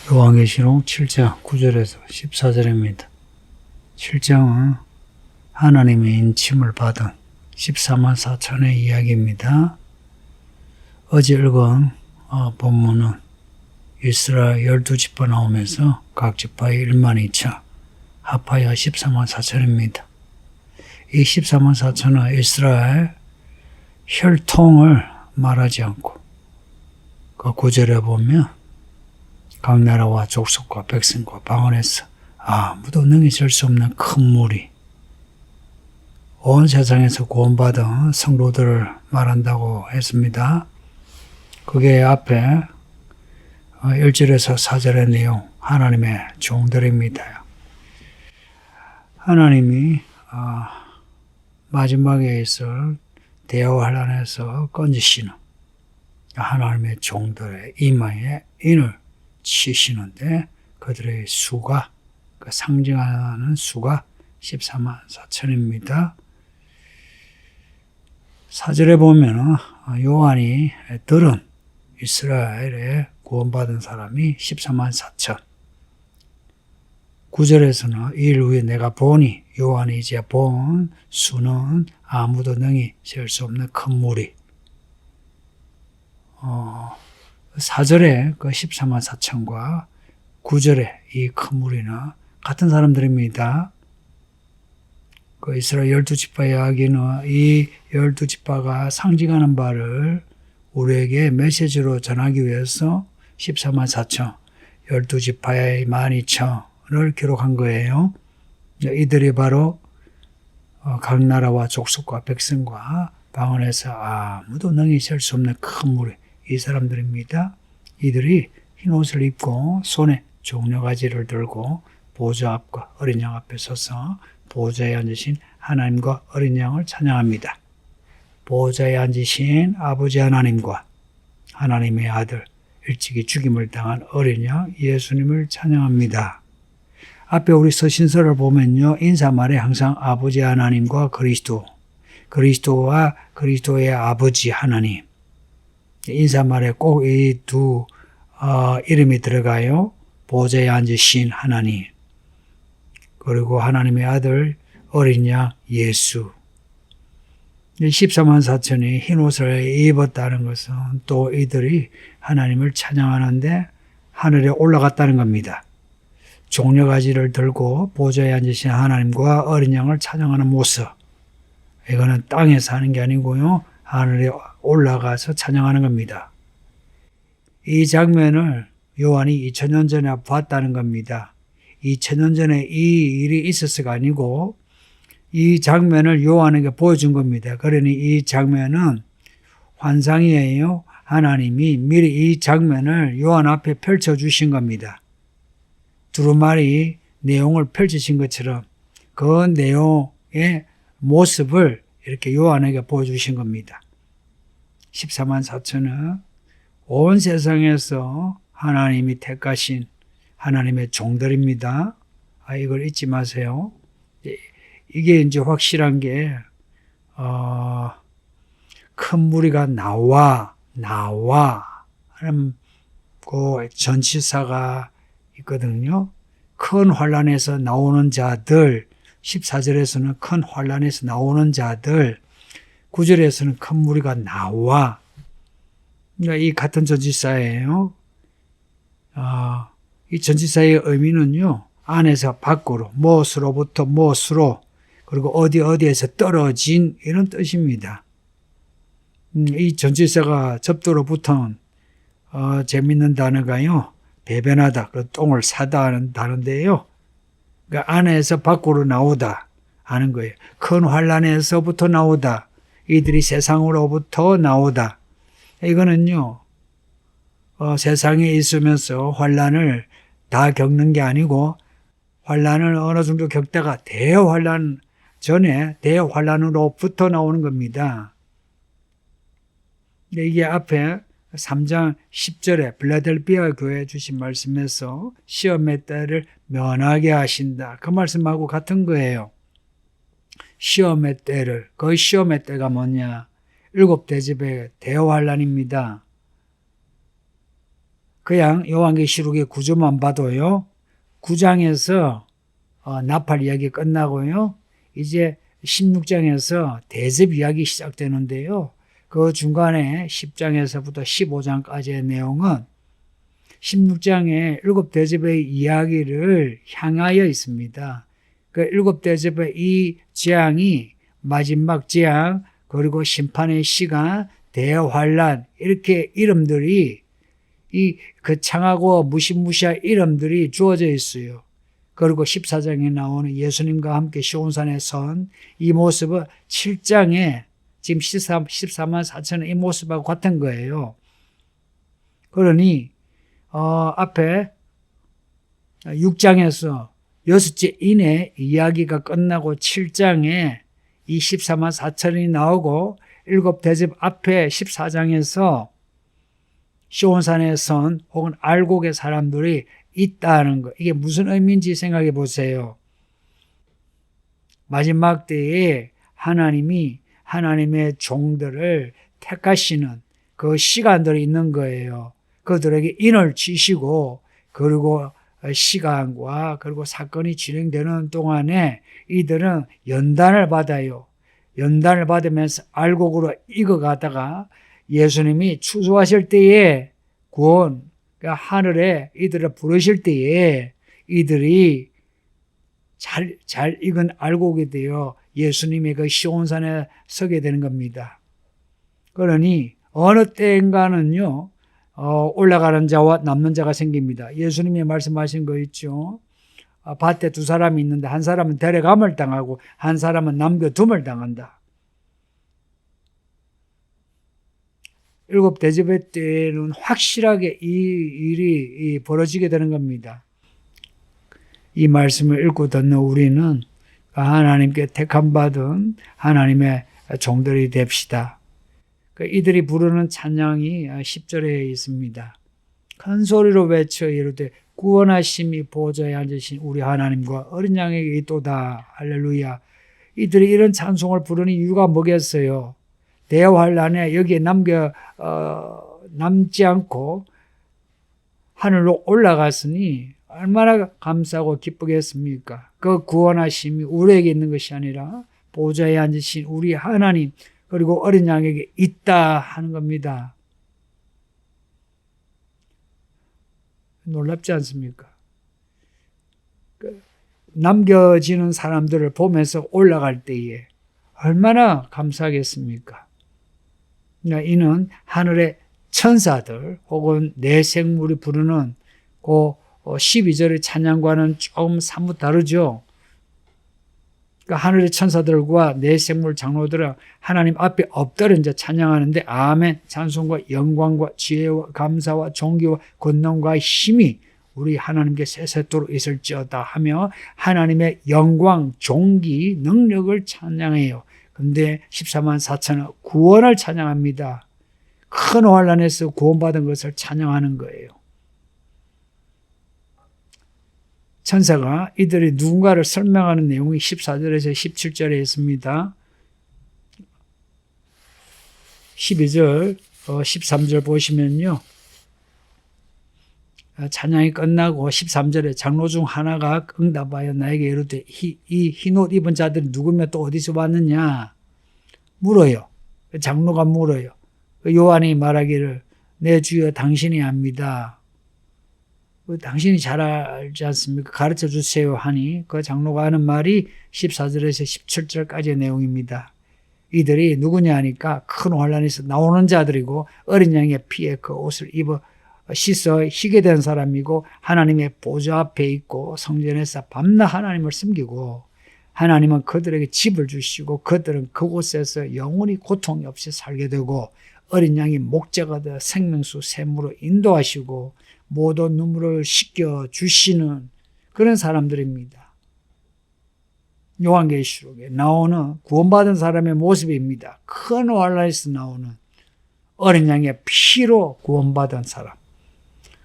요한계시록 7장 9절에서 14절입니다. 7장은 하나님의 인침을 받은 14만 4천의 이야기입니다. 어제 읽은 본문은 이스라엘 12지파 나오면서 각 지파의 1만 2천, 합하여 14만 4천입니다. 이 14만 4천은 이스라엘 혈통을 말하지 않고 그 9절에 보면 각 나라와 족속과 백성과 방언에서 아무도 능히 셀 수 없는 큰 무리, 온 세상에서 구원받은 성도들을 말한다고 했습니다. 그게 앞에 1절에서 4절의 내용, 하나님의 종들입니다. 하나님이 마지막에 있을 대화환란에서 건지시는 하나님의 종들의 이마에 인을 치시는데 그들의 수가, 그 상징하는 수가 14만 4천입니다. 4절에 보면 요한이 들은 이스라엘에 구원받은 사람이 14만 4천. 9절에서는 이일 후에 내가 보니 요한이 이제 본 수는 아무도 능히 셀 수 없는 큰 무리. 4절에 그 14만 4천과 9절에 이 큰 무리는 같은 사람들입니다. 그 이스라엘 12지파 이야기는 이 12지파가 상징하는 바를 우리에게 메시지로 전하기 위해서 14만 4천, 12지파의 12,000을 기록한 거예요. 이들이 바로 각 나라와 족속과 백성과 방언에서 아무도 능히 셀 수 없는 큰 무리, 이 사람들입니다. 이들이 흰 옷을 입고 손에 종려가지를 들고 보좌 앞과 어린 양 앞에 서서 보좌에 앉으신 하나님과 어린 양을 찬양합니다. 보좌에 앉으신 아버지 하나님과 하나님의 아들, 일찍이 죽임을 당한 어린 양 예수님을 찬양합니다. 앞에 우리 서신서를 보면요, 인사말에 항상 아버지 하나님과 그리스도와 그리스도의 아버지 하나님, 인사말에 꼭 이 두 이름이 들어가요. 보좌에 앉으신 하나님, 그리고 하나님의 아들 어린 양 예수. 14만 4천이 흰 옷을 입었다는 것은 또 이들이 하나님을 찬양하는데 하늘에 올라갔다는 겁니다. 종려가지를 들고 보좌에 앉으신 하나님과 어린 양을 찬양하는 모습. 이거는 땅에서 하는 게 아니고요, 하늘에 올라가서 찬양하는 겁니다. 이 장면을 요한이 2000년 전에 봤다는 겁니다. 2000년 전에 이 일이 있었어가 아니고 이 장면을 요한에게 보여준 겁니다. 그러니 이 장면은 환상이에요. 하나님이 미리 이 장면을 요한 앞에 펼쳐주신 겁니다. 두루마리 내용을 펼치신 것처럼 그 내용의 모습을 이렇게 요한에게 보여주신 겁니다. 14만 4천은 온 세상에서 하나님이 택하신 하나님의 종들입니다. 이걸 잊지 마세요. 이게 이제 확실한 게, 큰 무리가 나와 하는 그 전치사가 있거든요. 큰 환란에서 나오는 자들, 14절에서는 큰 환란에서 나오는 자들, 9절에서는 큰 무리가 나와. 그러니까 이 같은 전치사예요. 이 전치사의 의미는요, 안에서 밖으로, 무엇으로부터 무엇으로, 그리고 어디에서 떨어진, 이런 뜻입니다. 이 전치사가 접두로 붙은 재밌는 단어가요, 배변하다, 그 똥을 싸다 하는 단어인데요. 그러니까 안에서 밖으로 나오다 하는 거예요. 큰 환란에서부터 나오다. 이들이 세상으로부터 나오다. 이거는요, 세상에 있으면서 환란을 다 겪는 게 아니고 환란을 어느 정도 겪다가 대환란 전에 대환란으로부터 나오는 겁니다. 이게 앞에 3장 10절에 빌라델비아 교회에 주신 말씀에서 시험의 때를 면하게 하신다. 그 말씀하고 같은 거예요. 시험의 때를, 그 시험의 때가 뭐냐? 7 대접의 대환란입니다. 그냥 요한계시록의 구조만 봐도요. 9장에서 나팔 이야기 끝나고요. 이제 16장에서 대접 이야기 시작되는데요. 그 중간에 10장에서부터 15장까지의 내용은 16장의 일곱 대접의 이야기를 향하여 있습니다. 그 일곱 대접의 이 재앙이 마지막 재앙, 그리고 심판의 시간, 대환란, 이렇게 이름들이 이 거창하고 무시무시한 이름들이 주어져 있어요. 그리고 14장에 나오는 예수님과 함께 시온산에 선 이 모습은 7장에 지금 14만 4천의 이 모습하고 같은 거예요. 그러니 앞에 6장에서 6째 인의 이야기가 끝나고 7장에 이 14만 4천이 나오고 일곱 대접 앞에 14장에서 시온산에 선 혹은 알곡의 사람들이 있다는 거. 이게 무슨 의미인지 생각해 보세요. 마지막 때에 하나님이 하나님의 종들을 택하시는 그 시간들이 있는 거예요. 그들에게 인을 치시고 그리고 시간과 그리고 사건이 진행되는 동안에 이들은 연단을 받아요. 연단을 받으면서 알곡으로 익어가다가 예수님이 추수하실 때에 구원, 그러니까 하늘에 이들을 부르실 때에 이들이 잘 익은 알곡이 되어 예수님의 그 시온산에 서게 되는 겁니다. 그러니 어느 때인가는요, 올라가는 자와 남는 자가 생깁니다. 예수님이 말씀하신 거 있죠. 밭에 두 사람이 있는데 한 사람은 데려감을 당하고 한 사람은 남겨둠을 당한다. 일곱 대접의 때에는 확실하게 이 일이 벌어지게 되는 겁니다. 이 말씀을 읽고 듣는 우리는 하나님께 택함받은 하나님의 종들이 됩시다. 이들이 부르는 찬양이 10절에 있습니다. 큰 소리로 외쳐 이르되 구원하심이 보좌에 앉으신 우리 하나님과 어린 양에게 있도다. 할렐루야. 이들이 이런 찬송을 부르는 이유가 뭐겠어요? 대환란에 여기에 남지 않고 하늘로 올라갔으니 얼마나 감사하고 기쁘겠습니까? 그 구원하심이 우리에게 있는 것이 아니라 보좌에 앉으신 우리 하나님 그리고 어린 양에게 있다 하는 겁니다. 놀랍지 않습니까? 남겨지는 사람들을 보면서 올라갈 때에 얼마나 감사하겠습니까? 이는 하늘의 천사들 혹은 내 생물이 부르는 그 12절의 찬양과는 조금 사뭇 다르죠. 그러니까 하늘의 천사들과 내 생물 장로들은 하나님 앞에 엎드려 이제 찬양하는데 아멘 찬송과 영광과 지혜와 감사와 존귀와 권능과 힘이 우리 하나님께 세세토록 있을지어다 하며 하나님의 영광, 존귀, 능력을 찬양해요. 근데 14만 4천은 구원을 찬양합니다. 큰 환란에서 구원받은 것을 찬양하는 거예요. 천사가 이들이 누군가를 설명하는 내용이 14절에서 17절에 있습니다. 12절, 13절 보시면요. 찬양이 끝나고 13절에 장로 중 하나가 응답하여 나에게 이르되 이 흰옷 입은 자들이 누구며 또 어디서 왔느냐 물어요. 장로가 물어요. 요한이 말하기를 내 주여 당신이 압니다. 당신이 잘 알지 않습니까? 가르쳐 주세요 하니 그 장로가 하는 말이 14절에서 17절까지의 내용입니다. 이들이 누구냐 하니까 큰 환란에서 나오는 자들이고 어린 양의 피에 그 옷을 입어 씻어 희게 된 사람이고 하나님의 보좌 앞에 있고 성전에서 밤낮 하나님을 섬기고 하나님은 그들에게 집을 주시고 그들은 그곳에서 영원히 고통이 없이 살게 되고 어린 양이 목자가 되어 생명수 샘으로 인도하시고 모든 눈물을 씻겨 주시는 그런 사람들입니다. 요한계시록에 나오는 구원받은 사람의 모습입니다. 큰 환란에서 나오는 어린 양의 피로 구원받은 사람.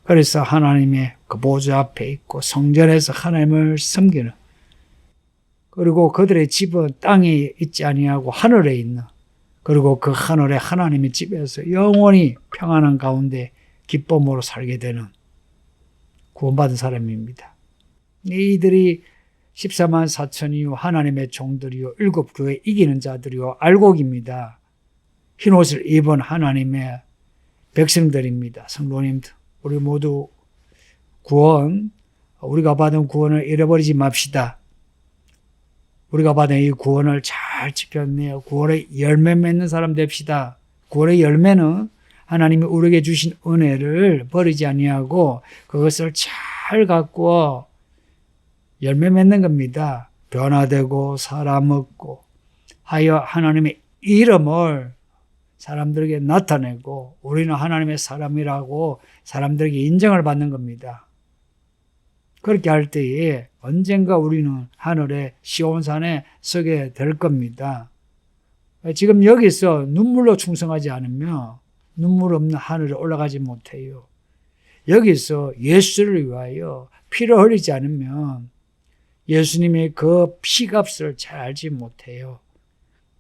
그래서 하나님의 그 보좌 앞에 있고 성전에서 하나님을 섬기는 그리고 그들의 집은 땅에 있지 아니하고 하늘에 있는 그리고 그 하늘에 하나님의 집에서 영원히 평안한 가운데 기쁨으로 살게 되는 구원받은 사람입니다. 이들이 14만 4천이요 하나님의 종들이요 일곱 교회 이기는 자들이요 알곡입니다. 흰옷을 입은 하나님의 백성들입니다. 성도님들, 우리 모두 우리가 받은 구원을 잃어버리지 맙시다. 우리가 받은 이 구원을 잘 지켜내어 구원의 열매 맺는 사람 됩시다. 구원의 열매는 하나님이 우리에게 주신 은혜를 버리지 아니하고 그것을 잘 갖고 열매 맺는 겁니다. 변화되고 사람 얻고 하여 하나님의 이름을 사람들에게 나타내고 우리는 하나님의 사람이라고 사람들에게 인정을 받는 겁니다. 그렇게 할 때에 언젠가 우리는 하늘의 시온산에 서게 될 겁니다. 지금 여기서 눈물로 충성하지 않으면 눈물 없는 하늘에 올라가지 못해요. 여기서 예수를 위하여 피를 흘리지 않으면 예수님의 그 피값을 잘 알지 못해요.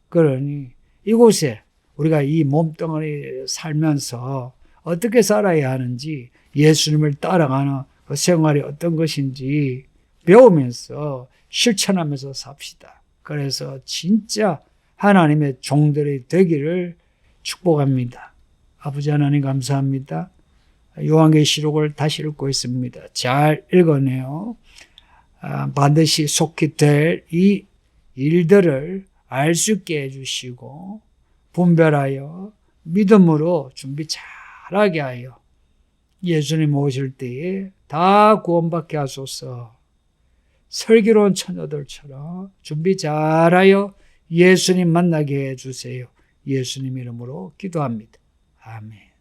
그러니 이곳에 우리가 이 몸뚱아리 살면서 어떻게 살아야 하는지 예수님을 따라가는 그 생활이 어떤 것인지 배우면서 실천하면서 삽시다. 그래서 진짜 하나님의 종들이 되기를 축복합니다. 아버지 하나님 감사합니다. 요한계시록을 다시 읽고 있습니다. 잘 읽어내요. 반드시 속히 될 이 일들을 알 수 있게 해주시고 분별하여 믿음으로 준비 잘하게 하여 예수님 오실 때에 다 구원받게 하소서. 슬기로운 처녀들처럼 준비 잘하여 예수님 만나게 해주세요. 예수님 이름으로 기도합니다. 아멘.